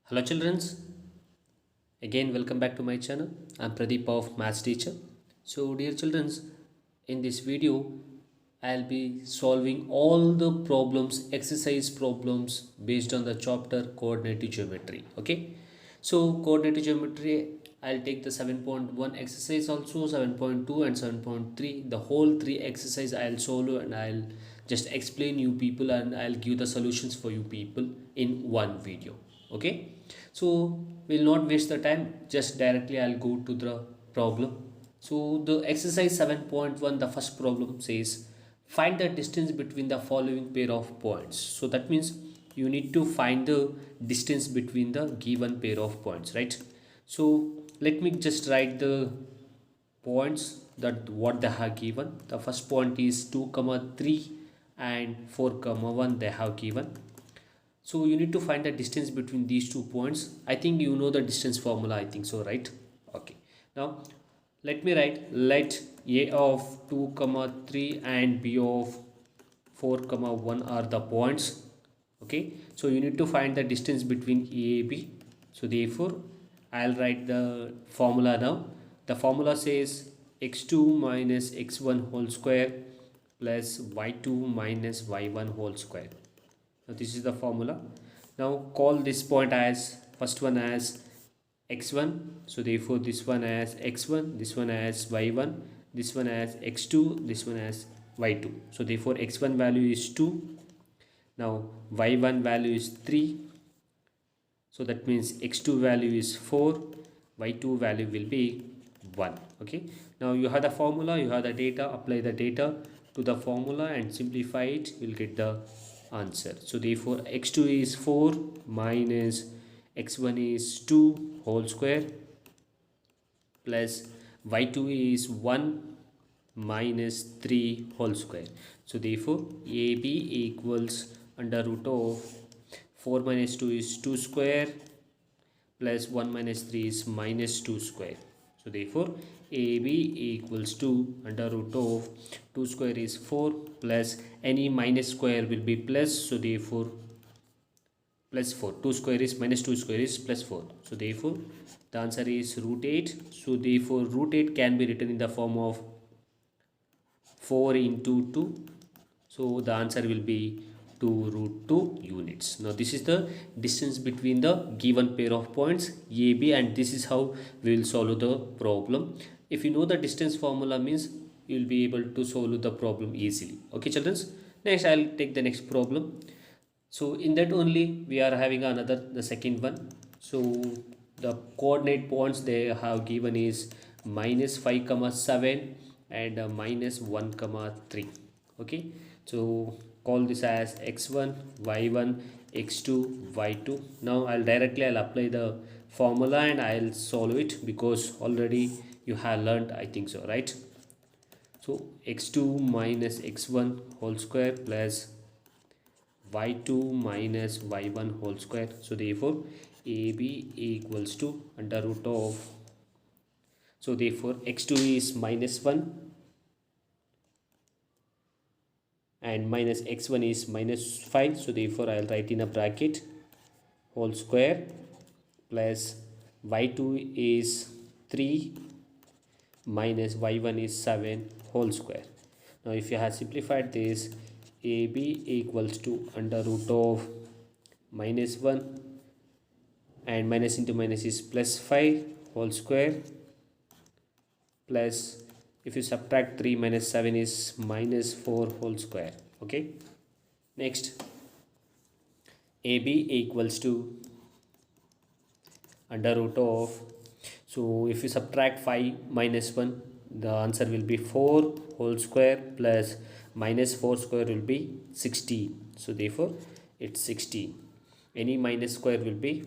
Hello children, again welcome back to my channel. I'm Pradeep of Maths Teacher. So dear children, in this video I'll be solving all the problems, exercise problems based on the chapter coordinated geometry. Okay, so coordinated geometry I'll take the 7.1 exercise, also 7.2 and 7.3. The whole three exercise I'll solve and I'll just explain you people and I'll give the solutions for you people in one video. Okay, so we'll not waste the time, just directly I'll go to the problem. So the exercise 7.1, the first problem says find the distance between the following pair of points. So that means you need to find the distance between the given pair of points, right? So let me just write the points that what they have given. The first point is 2 comma 3 and 4 comma 1 they have given. So you need to find the distance between these 2 points. I think you know the distance formula, I think so, right? Okay, now let me write, let a of 2 comma 3 and b of 4 comma 1 are the points. Okay, so you need to find the distance between a and b. So therefore I'll write the formula now. The formula says x2 minus x1 whole square plus y2 minus y1 whole square. Now this is the formula. Now call this point as, first one as x1, so therefore this one as x1, this one as y1, this one as x2, this one as y2. So therefore x1 value is 2, now y1 value is 3, so that means x2 value is 4, y2 value will be 1. Okay, now you have the formula, you have the data, apply the data to the formula and simplify it, you'll get the answer. So therefore x2 is 4 minus x1 is 2 whole square plus y2 is 1 minus 3 whole square. So therefore AB equals under root of 4 minus 2 is 2 square plus 1 minus 3 is minus 2 square. So therefore AB equals to under root of 2 square is 4 plus any minus square will be plus, so therefore plus 4, 2 square is minus 2 square is plus 4. So therefore the answer is root 8. So therefore root 8 can be written in the form of 4 into 2. So the answer will be 2 root 2 units. Now this is the distance between the given pair of points AB, and this is how we will solve the problem. If you know the distance formula means you will be able to solve the problem easily. Okay children, next I will take the next problem. So in that only we are having another, the second one. So the coordinate points they have given is minus 5 comma 7 and minus 1 comma 3. Okay, so call this as x1 y1 x2 y2. Now I'll apply the formula and I'll solve it because already you have learned, I think so, right? So x2 minus x1 whole square plus y2 minus y1 whole square. So therefore AB equals to under root of, so therefore x2 is minus 1 and minus x1 is minus 5. So therefore I'll write in a bracket whole square plus y2 is 3 minus y1 is 7 whole square. Now if you have simplified this, AB equals to under root of minus 1 and minus into minus is plus 5 whole square plus, if you subtract 3 minus 7 is minus 4 whole square. Okay, next AB equals to under root of, so if you subtract 5 minus 1, the answer will be 4 whole square plus minus 4 square will be 16. So therefore it's 16. Any minus square will be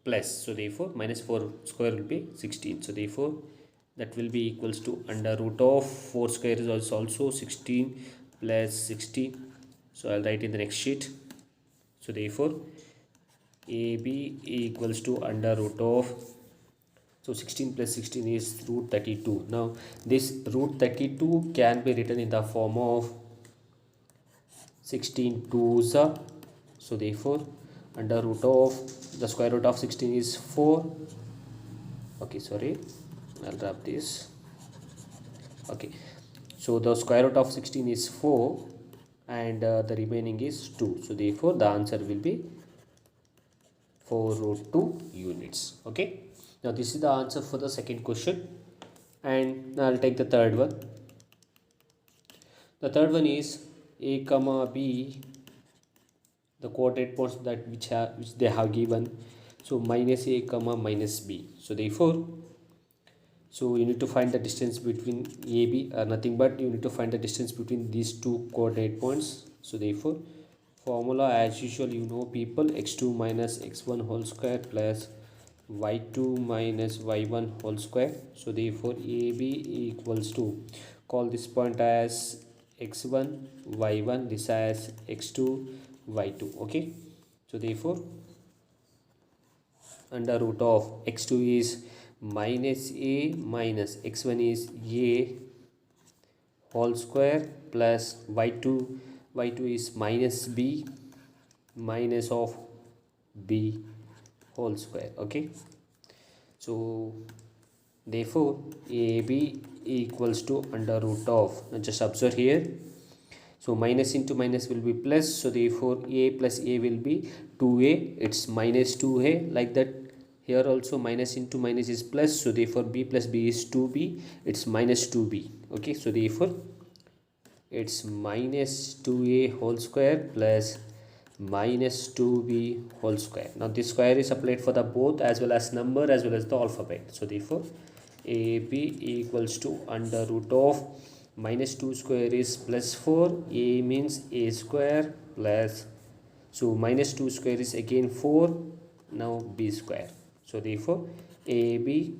plus, so therefore minus 4 square will be 16. So therefore that will be equals to under root of 4 square is also 16 plus 16. So I'll write in the next sheet. So therefore AB equals to under root of, so 16 plus 16 is root 32. Now this root 32 can be written in the form of 16 2s. So therefore under root of the square root of 16 is 4. Okay, sorry, I'll wrap this. Okay, so the square root of 16 is 4 and the remaining is 2. So therefore the answer will be 4 root 2 units. Okay, now this is the answer for the second question, and now I'll take the third one. The third one is a comma b, the coordinate points that which they have given. So minus a comma minus b. So therefore, so you need to find the distance between a b, nothing but you need to find the distance between these two coordinate points. So therefore, formula as usual, you know people, x2 minus x1 whole square plus y2 minus y1 whole square. So therefore ab equals to, call this point as x1 y1, this as x2 y2. Okay, so therefore under root of x2 is minus a minus x1 is a whole square plus y2 is minus b minus of b whole square. Okay, so therefore ab equals to under root of, just observe here, so minus into minus will be plus, so therefore a plus a will be 2a, it's minus 2a, like that. Here also minus into minus is plus, so therefore b plus b is 2b, it's minus 2b. Okay, so therefore it's minus 2a whole square plus minus 2b whole square. Now this square is applied for the both as well as number as well as the alphabet. So therefore ab equals to under root of minus 2 square is plus 4, a means a square plus, so minus 2 square is again 4, now b square. So therefore ab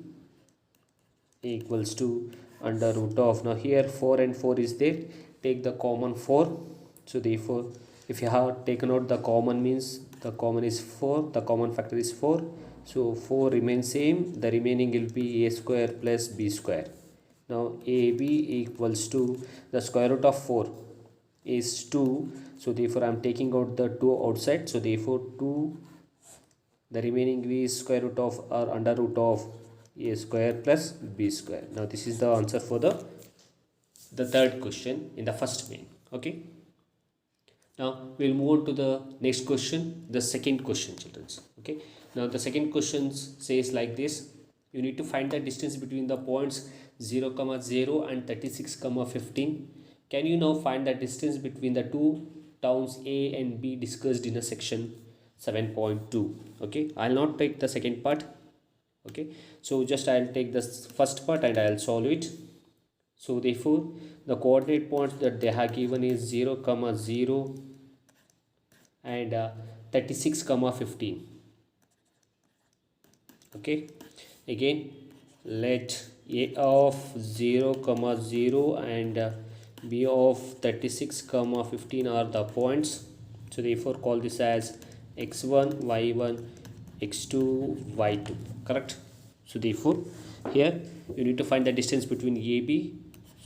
equals to under root of, now here 4 and 4 is there, take the common 4. So therefore if you have taken out the common, means the common is 4, the common factor is 4, so 4 remains same, the remaining will be a square plus b square. Now ab equals to, the square root of 4 is 2, so therefore I am taking out the 2 outside, so therefore 2, the remaining is square root of or under root of a square plus b square. Now this is the answer for the third question in the first main. Okay, now we'll move on to the next question, the second question, children. Okay, now the second question says like this: you need to find the distance between the points 0, 0 and 36, 15. Can you now find the distance between the two towns A and B discussed in a section 7.2? Okay, I'll not take the second part. Okay, so just I'll take the first part and I'll solve it. So therefore the coordinate points that they have given is 0, 0 and 36, 15. Okay, again let a of 0, 0 and b of 36, 15 are the points. So therefore call this as x1 y1 x2 y2, correct? So therefore here you need to find the distance between ab.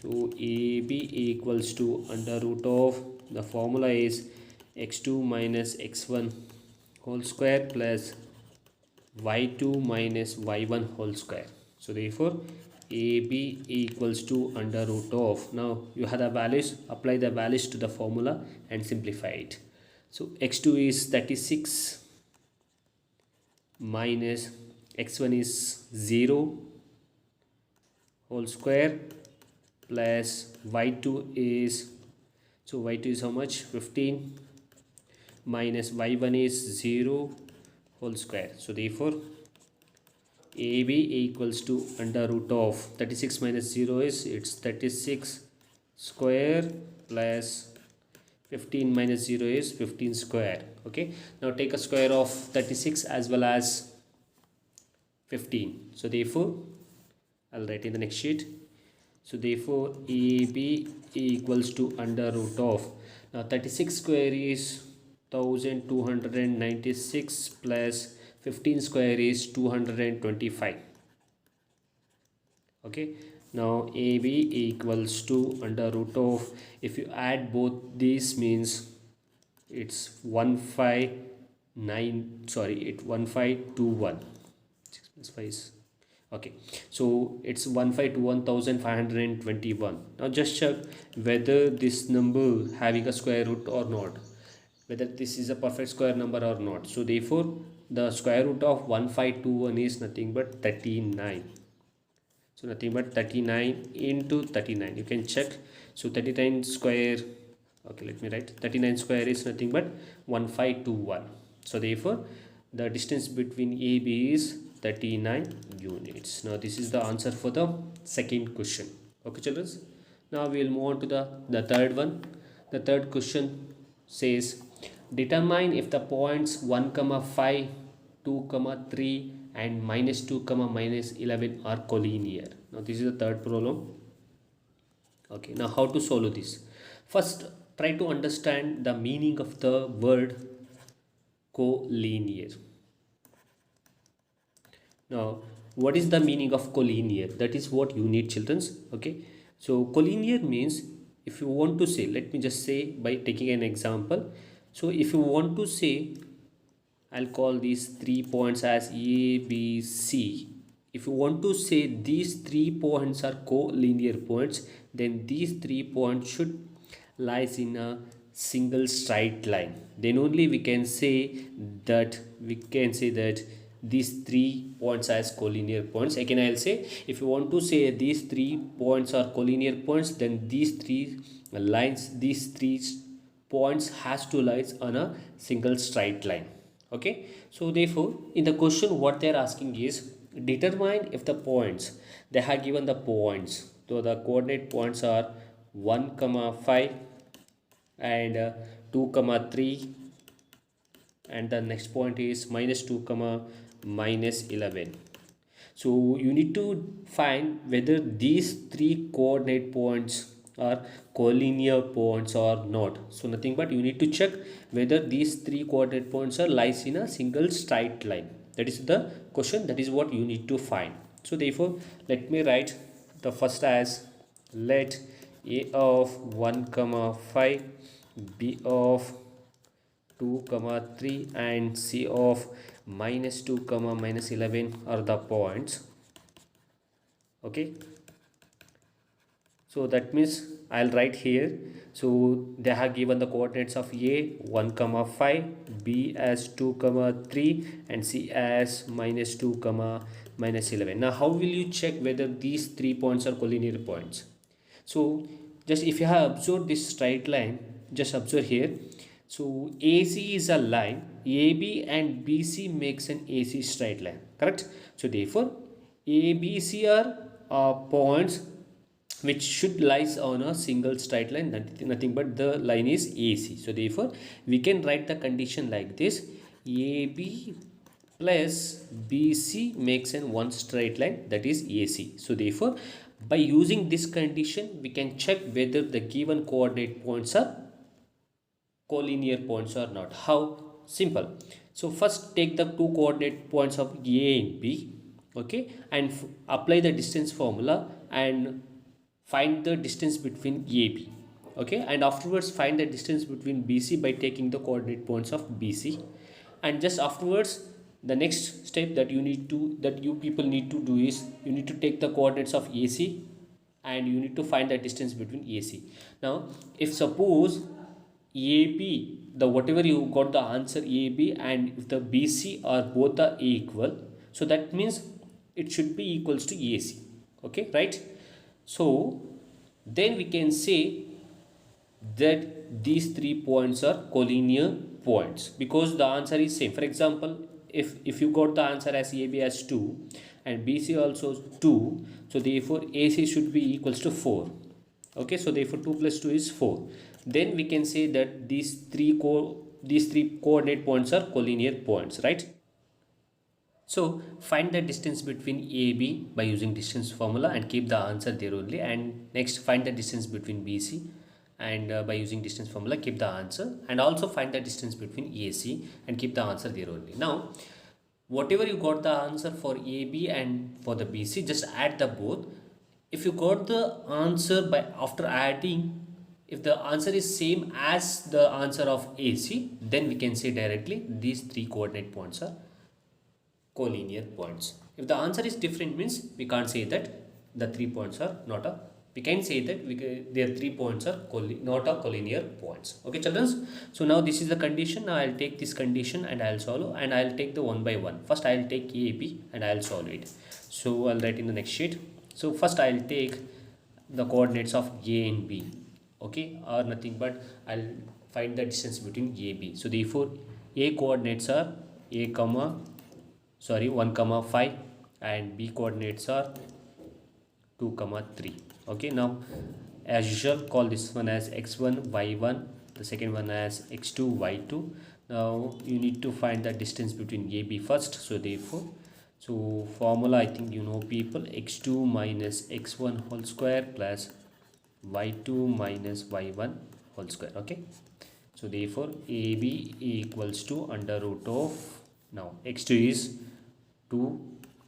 So ab equals to under root of, the formula is x2 minus x1 whole square plus y2 minus y1 whole square. So therefore ab equals to under root of, now you have the values, apply the values to the formula and simplify it. So x2 is 36 minus x1 is 0 whole square plus y2 is, so y2 is how much, 15 minus y1 is 0 whole square. So therefore ab equals to under root of 36 minus 0 is, it's 36 square plus 15 minus 0 is 15 square. Okay, now take a square of 36 as well as 15. So therefore I'll write in the next sheet. So therefore ab equals to under root of, now 36 square is 1296 plus 15 square is 225. Okay, now ab equals to under root of, if you add both these means it's 15 9, sorry, it 1521. 6 plus 5 is okay. So it's 1521,521. Now just check whether this number having a square root or not, whether this is a perfect square number or not. So therefore the square root of 1521 is nothing but 39. So nothing but 39 into 39. You can check. So 39 square, okay, let me write 39 square is nothing but 1521. So therefore the distance between AB is 39 units. Now this is the answer for the second question. Okay children. Now we will move on to the third one. The third question says determine if the points 1 comma 5, 2 comma 3 and minus 2 comma minus 11 are collinear. Now this is the third problem. Okay, now how to solve this? First try to understand the meaning of the word collinear. Now what is the meaning of collinear? That is what you need children's. Okay, so collinear means, if you want to say, let me just say by taking an example. So if you want to say, I'll call these 3 points as A, B, C. If you want to say these 3 points are collinear points, then these 3 points should lies in a single straight line. Then only we can say that these 3 points as collinear points. Again I'll say, if you want to say these 3 points are collinear points, then these 3 points has to lies on a single straight line. Okay, so therefore in the question what they are asking is determine if the points, they have given the points, so the coordinate points are 1 comma 5 and 2 comma 3, and the next point is minus 2 comma minus 11. So you need to find whether these 3 coordinate points are collinear points or not. So nothing but you need to check whether these 3 coordinate points are lies in a single straight line. That is the question, that is what you need to find. So therefore let me write the first as, let A of 1 comma 5, B of 2 comma 3 and C of minus 2 comma minus 11 are the points. Okay, so that means I'll write here. So they have given the coordinates of A 1 comma 5, B as 2 comma 3 and C as minus 2 comma minus 11. Now how will you check whether these 3 points are collinear points? So just if you have observed this straight line, just observe here. So AC is a line, AB and BC makes an AC straight line, correct? So therefore ABC are points which should lies on a single straight line, nothing but the line is AC. So therefore we can write the condition like this: AB plus BC makes an one straight line, that is AC. So therefore by using this condition we can check whether the given coordinate points are collinear points or not. How? Simple. So first take the 2 coordinate points of A and B, okay, and apply the distance formula and find the distance between AB, okay, and afterwards find the distance between BC by taking the coordinate points of BC. And just afterwards the next step that you people need to do is you need to take the coordinates of AC and you need to find the distance between AC. Now if suppose AB, the whatever you got the answer AB and if the BC are both are equal, so that means it should be equals to AC, okay, right? So then we can say that these 3 points are collinear points because the answer is same. For example, if you got the answer as AB as 2 and BC also 2, so therefore AC should be equals to 4. Okay, so therefore 2 plus 2 is 4. Then we can say that these three coordinate points are collinear points, right? So find the distance between AB by using distance formula and keep the answer there only. And next find the distance between BC and by using distance formula keep the answer, and also find the distance between AC and keep the answer there only. Now whatever you got the answer for AB and for the BC, just add the both. If you got the answer by after adding, if the answer is same as the answer of AC, then we can say directly these three coordinate points are collinear points. If the answer is different, means we can't say that the 3 points are not a, we can say that their 3 points are not a collinear points. Okay children, so now this is the condition. Now I'll take this condition and I'll solve, and I'll take the one by one. First I'll take A, B and I'll solve it. So I'll write in the next sheet. So first I'll take the coordinates of A and B, okay, or nothing but I'll find the distance between A, B. So therefore A coordinates are A comma 1 comma 5 and B coordinates are 2 comma 3. Okay, now as usual call this one as x1 y1, the second one as x2 y2. Now you need to find the distance between AB first. So therefore, so formula I think you know people, x2 minus x1 whole square plus y2 minus y1 whole square. Okay, so therefore AB equals to under root of, now x2 is 2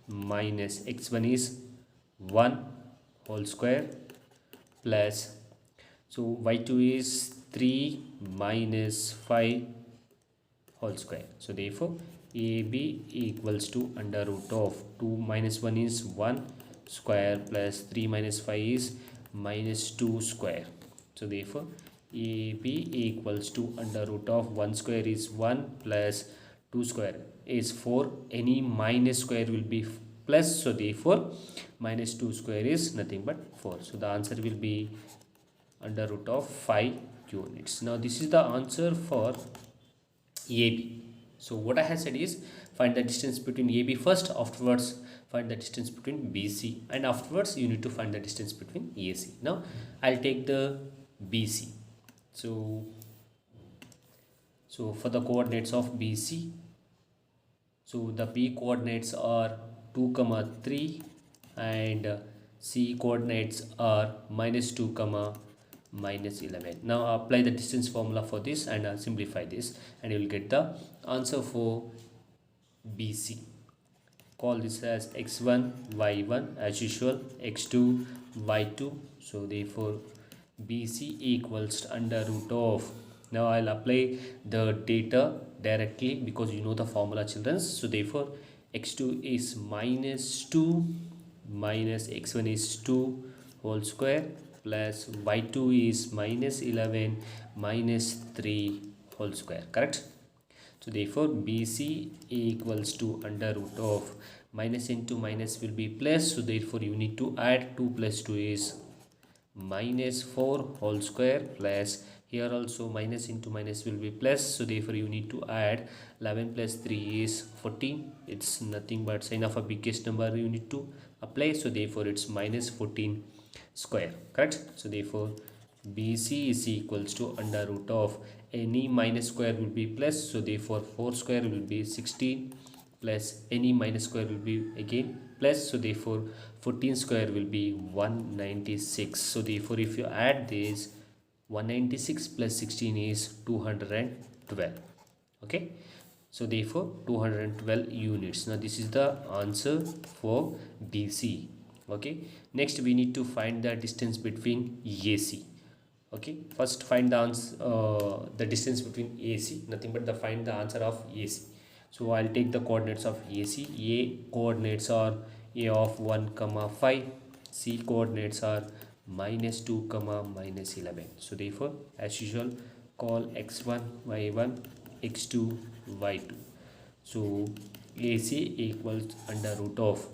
minus x1 is 1 whole square plus, so y2 is 3 minus 5 whole square. So therefore AB equals to under root of 2 minus 1 is 1 square plus 3 minus 5 is minus 2 square. So therefore AB equals to under root of 1 square is 1 plus 2 square is 4. Any minus square will be plus, so therefore minus 2 square is nothing but 4. So the answer will be under root of 5 units. Now this is the answer for AB. So what I have said is find the distance between AB first, afterwards find the distance between BC, and afterwards you need to find the distance between AC. Now I'll take the BC. So for the coordinates of BC, so the B coordinates are 2 comma 3 and C coordinates are minus 2 comma minus 11. Now apply the distance formula for this and simplify this, and you will get the answer for BC. Call this as x1 y1 as usual, x2 y2. So therefore BC equals to under root of, now I'll apply the data directly because you know the formula children. So therefore x2 is minus 2 minus x1 is 2 whole square plus y2 is minus 11 minus 3 whole square, correct? So therefore BC equals to under root of, minus into minus will be plus, so therefore you need to add 2 plus 2 is minus 4 whole square plus, here also minus into minus will be plus, so therefore you need to add 11 plus 3 is 14. It's nothing but sign of a biggest number you need to apply, so therefore it's minus 14 square, correct? So therefore BC is equals to under root of, any minus square will be plus, so therefore 4 square will be 16 plus any minus square will be again plus, so therefore 14 square will be 196. So therefore if you add this, 196 plus 16 is 212. Okay, so therefore 212 units. Now this is the answer for BC. Okay, next we need to find the distance between AC. Okay, first find the answer, the distance between AC, nothing but find the answer of AC. So I'll take the coordinates of AC. A coordinates are A of 1 comma 5, C coordinates are minus 2 comma minus 11. So therefore as usual call x1 y1 x2 y2. So AC equals under root of,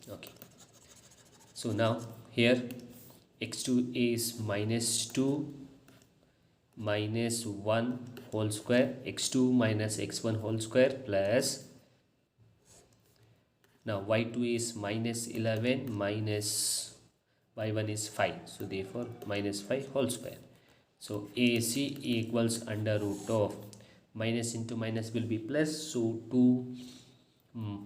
okay, so now here x2 is minus 2 minus 1 whole square, x2 minus x1 whole square plus, now y2 is minus 11 minus y1 is 5, so therefore minus 5 whole square. So AC equals under root of, minus into minus will be plus, so 2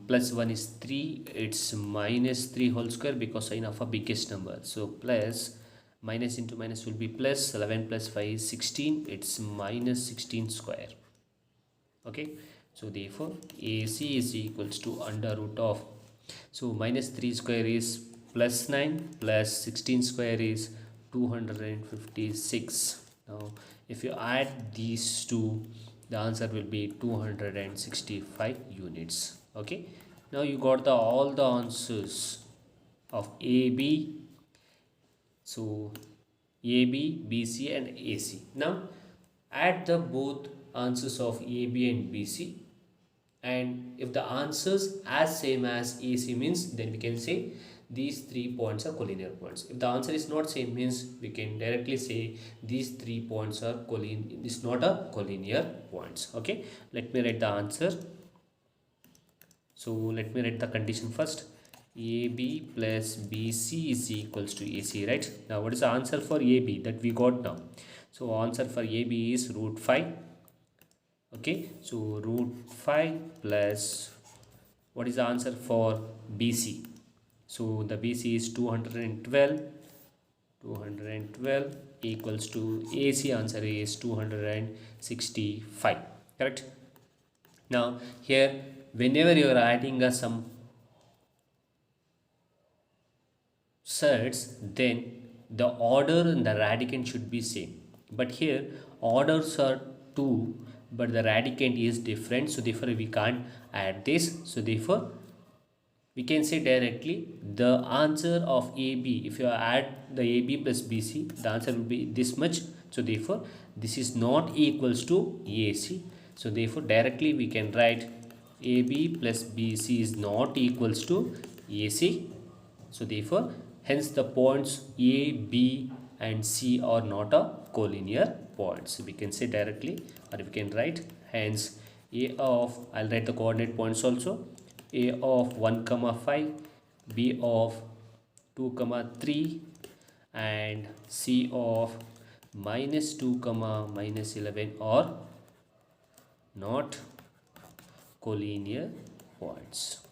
plus 1 is 3, it's minus 3 whole square because sign of a biggest number, so plus, minus into minus will be plus, 11 plus 5 is 16, it's minus 16 square. Okay, so therefore AC is equals to under root of, so minus 3 square is plus 9 plus 16 square is 256. Now if you add these two, the answer will be 265 units. Okay, now you got the all the answers of AB. So AB, BC and AC. Now add the both answers of AB and BC, and if the answers as same as AC means, then we can say these 3 points are collinear points. If the answer is not same means, we can directly say these 3 points are is not a collinear points. Okay, let me write the answer. So let me write the condition first. AB plus BC is equals to AC, right? Now what is the answer for AB that we got now? So answer for AB is root 5. Okay, so root 5 plus what is the answer for BC? So the BC is 212. 212 equals to AC answer is 265. Correct? Now here whenever you are adding some sets, then the order in the radicand should be same, but here orders are 2 but the radicand is different, so therefore we can't add this. So therefore we can say directly the answer of AB, if you add the AB plus BC, the answer will be this much. So therefore this is not equals to AC. So therefore directly we can write AB plus BC is not equals to AC. So therefore hence the points A, B and C are not a collinear points. So we can say directly, or we can write hence A of, I'll write the coordinate points also, A of 1 comma 5, B of 2 comma 3 and C of minus 2 comma minus 11 are not collinear points.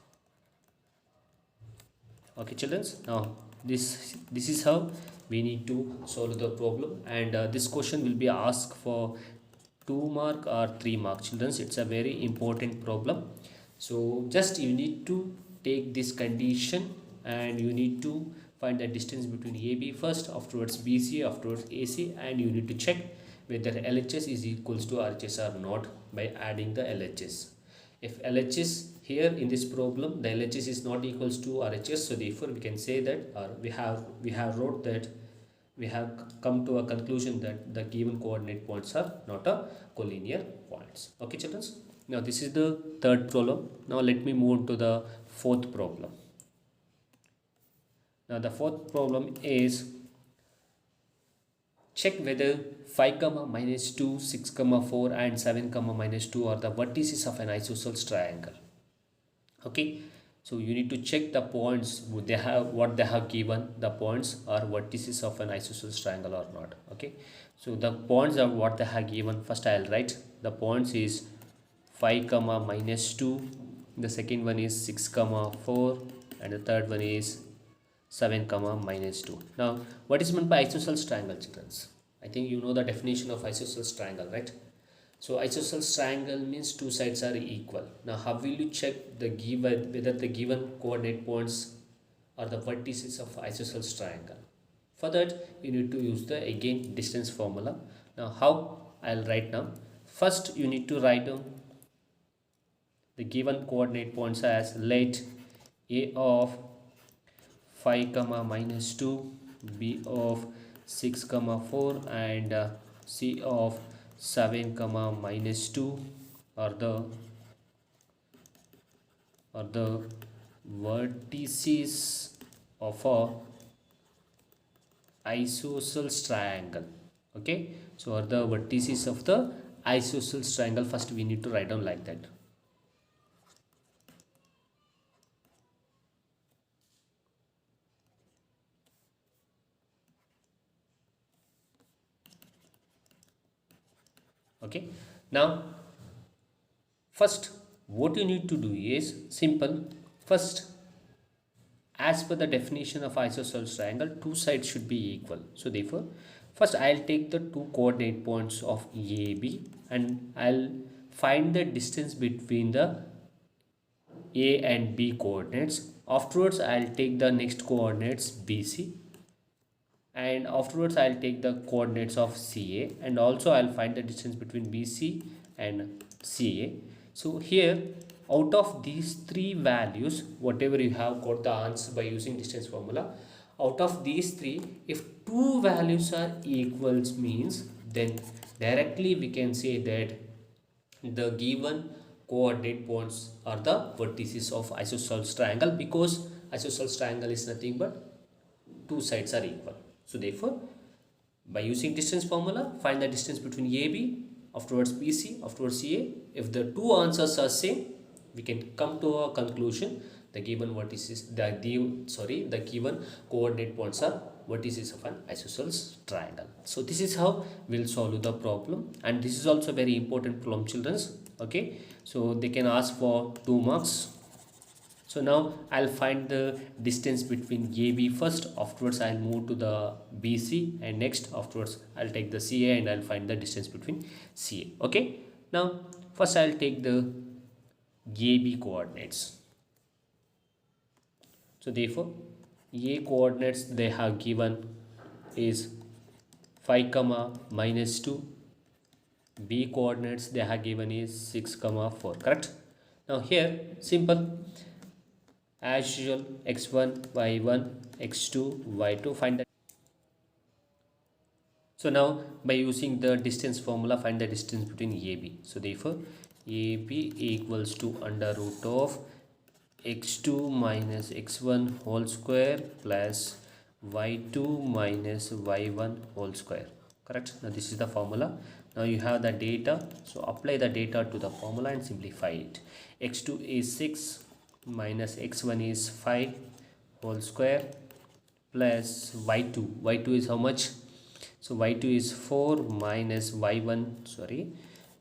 Okay children, now this is how we need to solve the problem, and this question will be asked for 2 mark or 3 mark children. It's a very important problem. So just you need to take this condition and you need to find the distance between AB first, afterwards BC, afterwards AC, and you need to check whether LHS is equals to RHS or not by adding the LHS. If LHS here in this problem, the LHS is not equals to RHS, so therefore we can say that, or we have wrote that we have come to a conclusion that the given coordinate points are not a collinear points. Okay children, now this is the third problem. Now let me move to the fourth problem. Now the fourth problem is check whether 5 comma minus 2, 6 comma 4 and 7 comma minus 2 are the vertices of an isosceles triangle. Okay, so you need to check the points what they have given, the points are vertices of an isosceles triangle or not. Okay, so the points are what they have given. First I'll write the points is 5 comma minus 2, the second one is 6 comma 4 and the third one is 7 comma minus 2. Now what is meant by isosceles triangle children? I think you know the definition of isosceles triangle, right? So isosceles triangle means two sides are equal. Now how will you check the given whether the given coordinate points are the vertices of isosceles triangle? For that you need to use the again distance formula. Now how I'll write now. First you need to write down the given coordinate points as let A of 5 comma minus 2, B of 6 comma 4 and C of 7 comma minus 2 are the vertices of a isosceles triangle. Okay, so are the vertices of the isosceles triangle. First we need to write down like that. Okay, now first what you need to do is simple. First, as per the definition of isosceles triangle, two sides should be equal. So therefore first I'll take the two coordinate points of AB and I'll find the distance between the A and B coordinates. Afterwards I'll take the next coordinates BC and afterwards I'll take the coordinates of CA, and also I'll find the distance between BC and CA. So here, out of these three values, whatever you have got the answer by using distance formula, out of these three, if two values are equals means, then directly we can say that the given coordinate points are the vertices of isosceles triangle, because isosceles triangle is nothing but two sides are equal. So therefore, by using distance formula, find the distance between AB, afterwards BC, afterwards CA. If the two answers are same, we can come to a conclusion. The given vertices, the given coordinate points are vertices of an isosceles triangle. So this is how we'll solve the problem, and this is also very important problem, childrens. Okay, so they can ask for 2 marks. So now I'll find the distance between AB first, afterwards I'll move to the BC, and next afterwards I'll take the CA and I'll find the distance between CA. Okay, now first I'll take the AB coordinates. So therefore A coordinates they have given is 5 comma minus 2. B coordinates they have given is 6 comma 4, correct? Now here simple, as usual, x1 y1 x2 y2, find that. So now by using the distance formula, find the distance between AB. So therefore AB equals to under root of x2 minus x1 whole square plus y2 minus y1 whole square, correct? Now this is the formula. Now you have the data, so apply the data to the formula and simplify it. X2 is 6 minus x1 is 5 whole square plus y2 is how much? So y2 is 4 minus y1, sorry,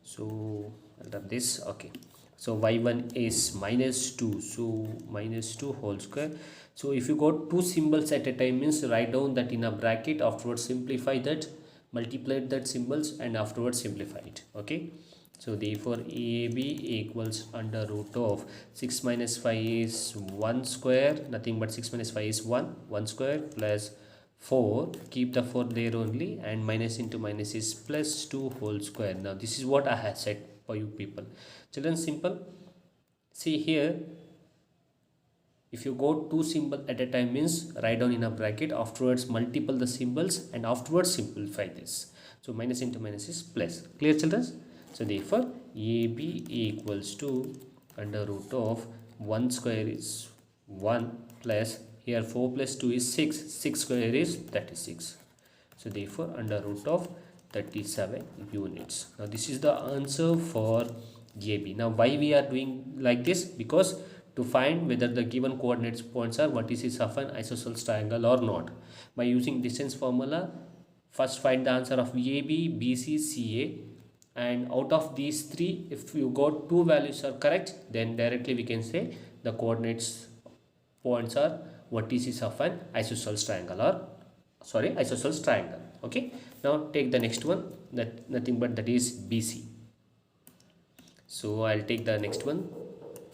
so I'll have this. Okay, so y1 is minus 2, so minus 2 whole square. So if you got two symbols at a time means, write down that in a bracket, afterwards simplify that, multiply that symbols, and afterwards simplify it. Okay, so therefore AB equals under root of 6 minus 5 is 1 square, nothing but 6 minus 5 is 1 square, plus 4, keep the 4 there only, and minus into minus is plus 2 whole square. Now this is what I have said for you people. Children, simple. See here, if you go two symbol at a time means, write down in a bracket, afterwards multiple the symbols, and afterwards simplify this. So minus into minus is plus. Clear, children? So therefore AB equals to under root of 1 square is 1 plus, here 4 plus 2 is 6 square is 36. So therefore under root of 37 units. Now this is the answer for AB. Now why we are doing like this? Because to find whether the given coordinates points are vertices of an isosceles triangle or not. By using distance formula, first find the answer of AB, BC, CA, and out of these three, if you got two values are correct, then directly we can say the coordinates points are vertices of an isosceles triangle, or sorry, isosceles triangle. Okay, now take the next one, that nothing but that is BC. So I'll take the next one,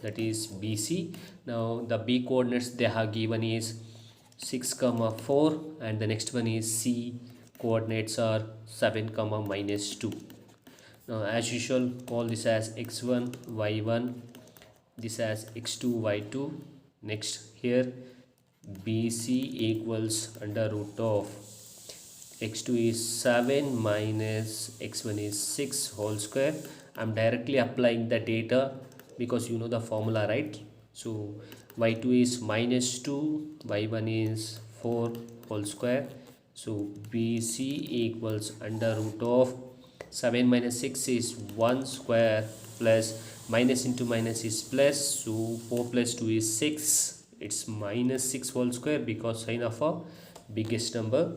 that is BC. Now the B coordinates they have given is 6 comma 4, and the next one is C coordinates are 7 comma minus 2. Now as usual, call this as x1 y1, this as x2 y2. Next here BC equals under root of x2 is 7 minus x1 is 6 whole square. I'm directly applying the data because you know the formula, right? So y2 is minus 2, y1 is 4 whole square. So BC equals under root of 7 minus 6 is 1 square plus minus into minus is plus, so 4 plus 2 is 6, it's minus 6 whole square because sign of a biggest number.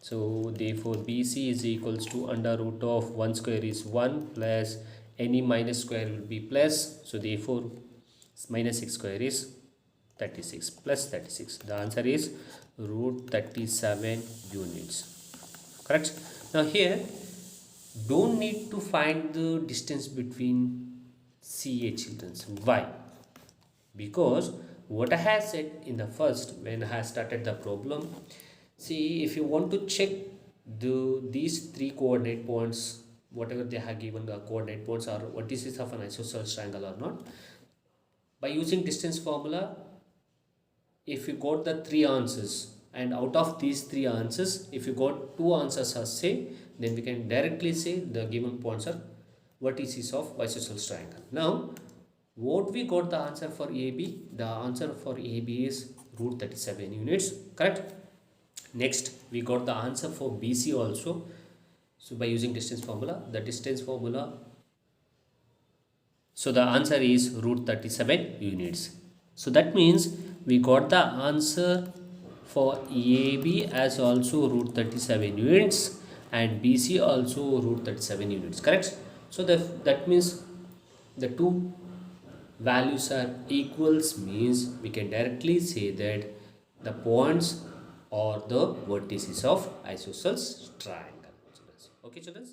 So therefore BC is equals to under root of 1 square is 1 plus any minus square will be plus, so therefore minus 6 square is 36 plus 36. The answer is root 37 units, correct? Now here don't need to find the distance between CA, children. Why? Because what I have said in the first, when I started the problem, See, if you want to check these three coordinate points, whatever they have given, the coordinate points are vertices of an isosceles triangle or not, by using distance formula, if you got the three answers, and out of these three answers, if you got two answers are same, then we can directly say the given points are vertices of isosceles triangle. Now what we got the answer for AB? The answer for AB is root 37 units, correct? Next we got the answer for BC also. So by using distance formula, so the answer is root 37 units. So that means we got the answer for AB as also root 37 units and BC also root 37 units, correct? So that means the two values are equals, means we can directly say that the points are the vertices of isosceles triangle. Okay, children?